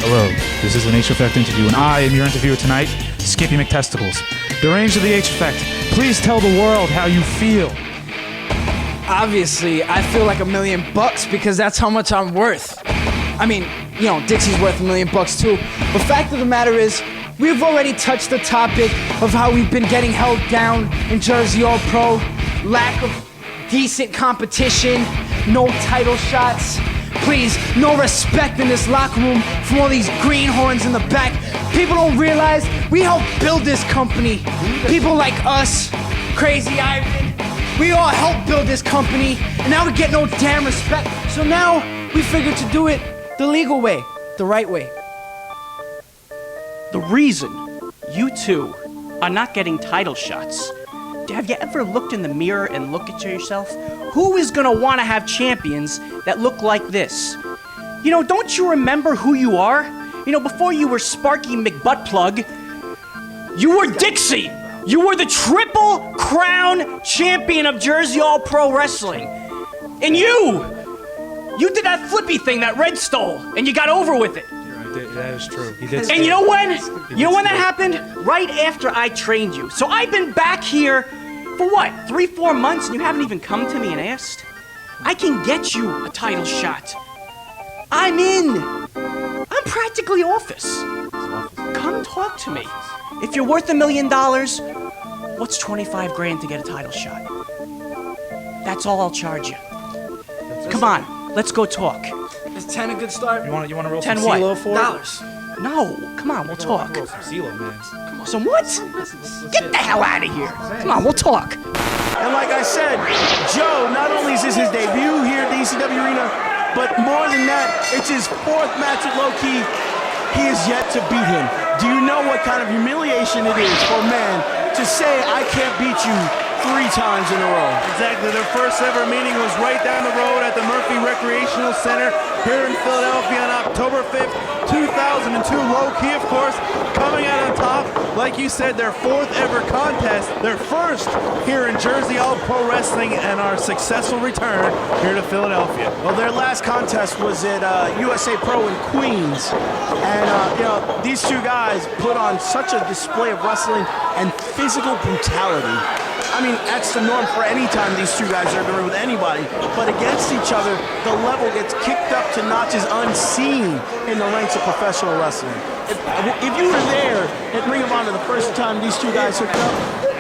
Hello, this is an H-Effect interview, and I am your interviewer tonight, Skippy McTesticles. Deranged of the H-Effect, please tell the world how you feel. Obviously, I feel like $1 million because that's how much I'm worth. I mean, you know, Dixie's worth $1 million too. But fact of the matter is, we've already touched the topic of how we've been getting held down in Jersey All-Pro, lack of decent competition, no title shots. Please, no respect in this locker room from all these greenhorns in the back. People don't realize we helped build this company. People like us, Crazy Ivan, we all helped build this company, and now we get no damn respect. So now we figured to do it the legal way, the right way. The reason you two are not getting title shots, have you ever looked in the mirror and looked at yourself? Who is gonna wanna have champions that look like this? You know, don't you remember who you are? You know, before you were Sparky McButtplug, you were Dixie. You were the Triple Crown champion of Jersey All-Pro Wrestling. And you did that flippy thing that Red stole, and you got over with it. That is true. He did. And you know when? You know when that happened? Right after I trained you. So I've been back here for what, 3-4 months, and you haven't even come to me and asked? I can get you a title shot. I'm in. I'm practically office. Come talk to me. If you're worth $1 million, what's 25 grand to get a title shot? That's all I'll charge you. Come on, let's go talk. Is 10 a good start? You want to roll 10 some what? CeeLo for it? Dollars. No, come on, we'll talk. Roll some CeeLo, man. Some what? Get the hell out of here. Come on, we'll talk. And like I said, Joe, not only is this his debut here at the ECW Arena, but more than that, it's his 4th match at Low Key. He is yet to beat him. Do you know what kind of humiliation it is for a man to say, I can't beat you 3 times in a row? Exactly. Their first ever meeting was right down the road at the Murphy Recreational Center here in Philadelphia on October 5th, 2002. Low Key, of course, coming out on top. Like you said, their 4th ever contest, their first here in Jersey All-Pro Wrestling, and our successful return here to Philadelphia. Well, their last contest was at USA Pro in Queens. And, you know, these two guys put on such a display of wrestling and physical brutality. I mean, that's the norm for any time these two guys are going with anybody. But against each other, the level gets kicked up to notches unseen in the ranks of professional wrestling. If you were there at Ring of Honor the first time these two guys hooked up,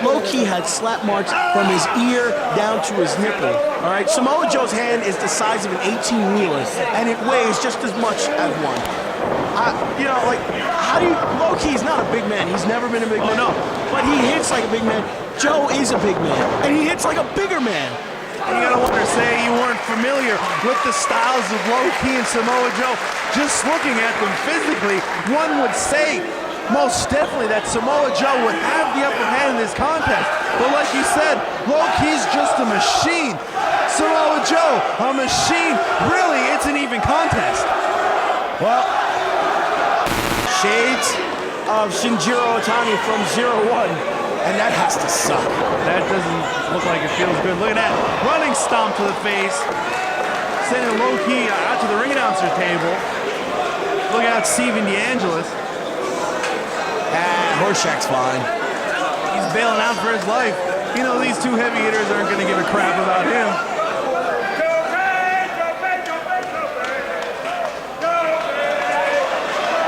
Low Key had slap marks from his ear down to his nipple. All right, Samoa Joe's hand is the size of an 18-wheeler, and it weighs just as much as one. You know, like, how do you... Low Key's not a big man. He's never been a big man. no. But he hits like a big man. Joe is a big man, and he hits like a bigger man. And you gotta wonder, say you weren't familiar with the styles of Low Key and Samoa Joe. Just looking at them physically, one would say most definitely that Samoa Joe would have the upper hand in this contest. But like you said, Low Key's just a machine. Samoa Joe, a machine. Really, it's an even contest. Well, shades of Shinjiro Otani from 0-1. And that has to suck. That doesn't look like it feels good. Look at that. Running stomp to the face. Sending Low Key out to the ring announcer table. Look out, Steven DeAngelis. Horseshack's fine. He's bailing out for his life. You know, these two heavy hitters aren't going to give a crap about him.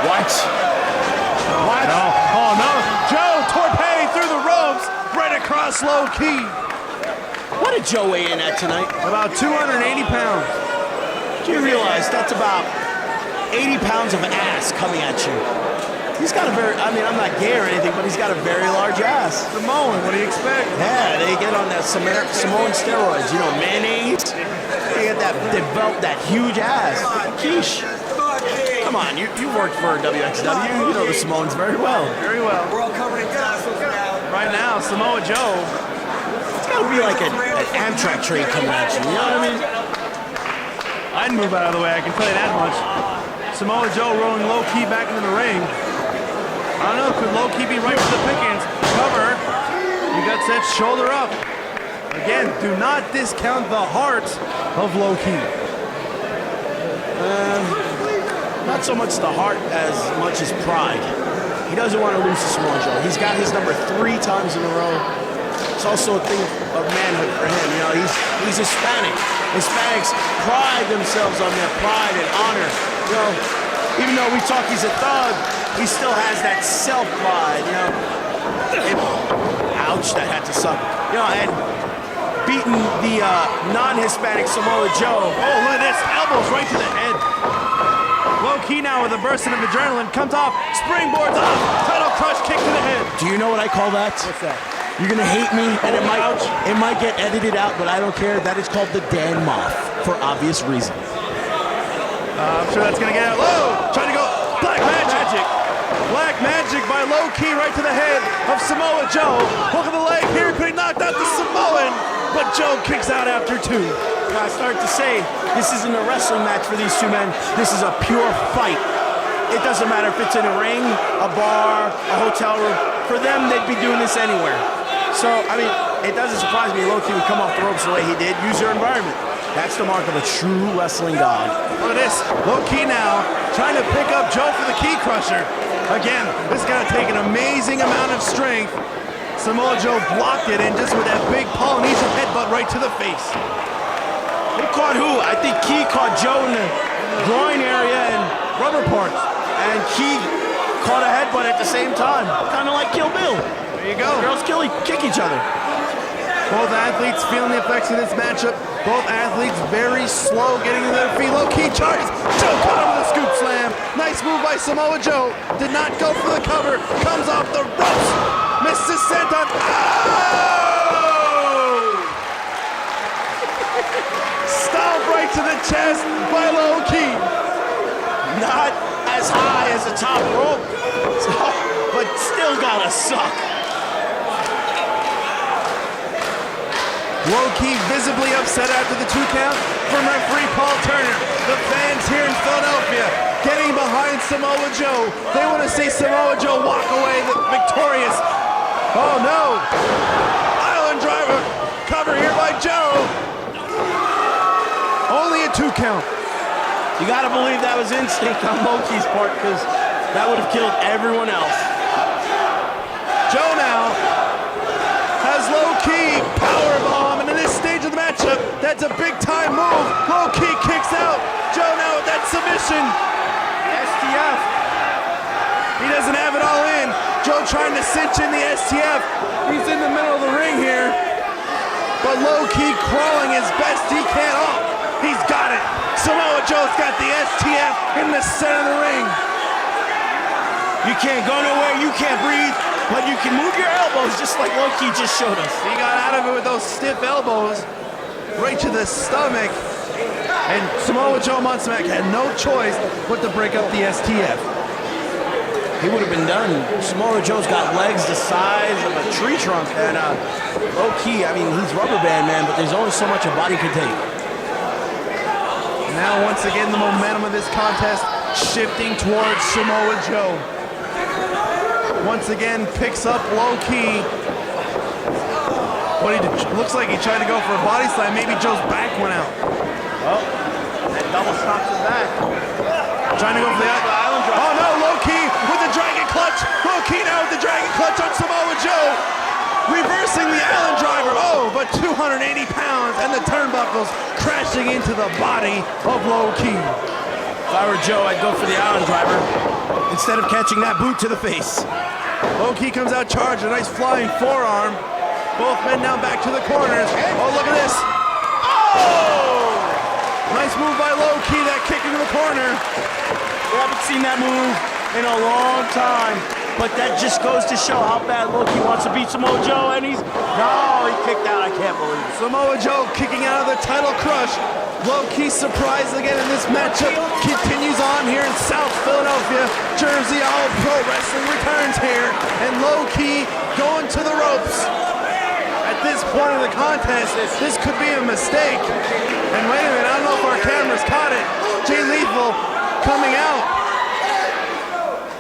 What? What? No. Oh, no. Joe torpedoing through the ropes right across Low Key. What did Joe weigh in at tonight? About 280 pounds. Do you realize that's about 80 pounds of ass coming at you? He's got a very, I mean, I'm not gay or anything, but he's got a very large ass. Samoan, what do you expect? Yeah, they get on that Samoan steroids, you know, mayonnaise. They get that, develop that huge ass. Quiche. Come on, you worked for WXW. You know the Samoans very well. Very well. We're all covered in tassels now. Right now, Samoa Joe. It's got to be like an Amtrak train coming at you, you know what I mean? I'd move out of the way, I can tell you that much. Samoa Joe rolling Low Key back into the ring. I don't know, could Low Key be right for the pickings? Cover. You got set shoulder up. Again, do not discount the heart of Low Key. Not not so much the heart as much as pride. He doesn't want to lose to Samoa Joe. He's got his number 3 times in a row. It's also a thing of manhood for him. You know, he's Hispanic. Hispanics pride themselves on their pride and honor. You know, even though we talk he's a thug, he still has that self-pride, you know. Ouch, that had to suck. You know, and beating the non-Hispanic Samoa Joe. Oh, look at this. Elbows right to the head. Low key now with a burst of adrenaline. Comes off, springboards off. Title crush kick to the head. Do you know what I call that? What's that? You're gonna hate me, and it might get edited out, but I don't care. That is called the Dan Moth, for obvious reasons. I'm sure that's gonna get out. Low! Trying to go. Black Magic. Black Magic by Low Key right to the head of Samoa Joe. Hook of the leg here. Could he knocked out the Samoan? But Joe kicks out after 2. I start to say, this isn't a wrestling match for these two men. This is a pure fight. It doesn't matter if it's in a ring, a bar, a hotel room. For them, they'd be doing this anywhere. So, I mean, it doesn't surprise me Low Key would come off the ropes the way he did. Use your environment. That's the mark of a true wrestling god. Look at this. Low Key now trying to pick up Joe for the key crusher. Again, this is going to take an amazing amount of strength. Samoa Joe blocked it, and just with that big Polynesian headbutt right to the face. Who caught who? I think Key caught Joe in the groin area and rubber parts. And Key caught a headbutt at the same time. Kind of like Kill Bill. There you go. Girls kick each other. Both athletes feeling the effects of this matchup. Both athletes very slow getting to their feet. Low Key charges. Joe caught him with a scoop slam. Nice move by Samoa Joe. Did not go for the cover. Comes off the ropes. Missed his senton. Oh! Stomp right to the chest by Low Key. Not as high as the top rope, but still gotta suck. Low Key visibly upset after the 2 count from referee Paul Turner. The fans here in Philadelphia getting behind Samoa Joe. They want to see Samoa Joe walk away victorious. Oh no! Island driver cover here by Joe. Only a 2 count. You gotta believe that was instinct on Low Key's part, because that would have killed everyone else. Joe now has Low Key powerbomb, and in this stage of the matchup, that's a big time move. Low Key kicks out. Joe now with that submission. STF. He doesn't have it all in. Joe trying to cinch in the STF. He's in the middle of the ring here, but Low Key crawling as best he can. Oh, he's got it. Samoa Joe's got the STF in the center of the ring. You can't go nowhere, you can't breathe, but you can move your elbows just like Low Key just showed us. He got out of it with those stiff elbows right to the stomach. And Samoa Joe Montsmack had no choice but to break up the STF. He would have been done. Samoa Joe's got legs the size of a tree trunk. And Low Key, I mean, he's rubber band, man, but there's only so much a body can take. Now, once again, the momentum of this contest shifting towards Samoa Joe. Once again, picks up Low Key. But looks like he tried to go for a body slam. Maybe Joe's back went out. Oh, that double stops his back. Trying to go for the island drop. Oh no, Low Key with the dragon clutch. Low Key now with the dragon clutch on Samoa Joe. Reversing the island driver. Oh, but 280 pounds and the turnbuckles crashing into the body of Low Key. If I were Joe, I'd go for the island driver instead of catching that boot to the face. Low Key comes out charged, a nice flying forearm. Both men now back to the corners. Oh, look at this. Oh! Nice move by Low Key, that kick into the corner. We haven't seen that move in a long time, but that just goes to show how bad Low Key wants to beat Samoa Joe, and he kicked out. I can't believe it. Samoa Joe kicking out of the title crush. Low Key surprised again in this matchup. Continues on here in South Philadelphia. Jersey All Pro Wrestling returns here, and Low Key going to the ropes. At this point of the contest, this could be a mistake. And wait a minute, I don't know if our cameras caught it. Jay Lethal coming out.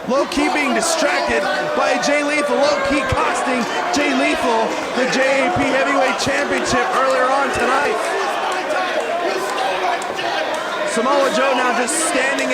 Low Key being distracted by Jay Lethal. Low Key costing Jay Lethal the JAP Heavyweight Championship earlier on tonight. Samoa Joe now just standing in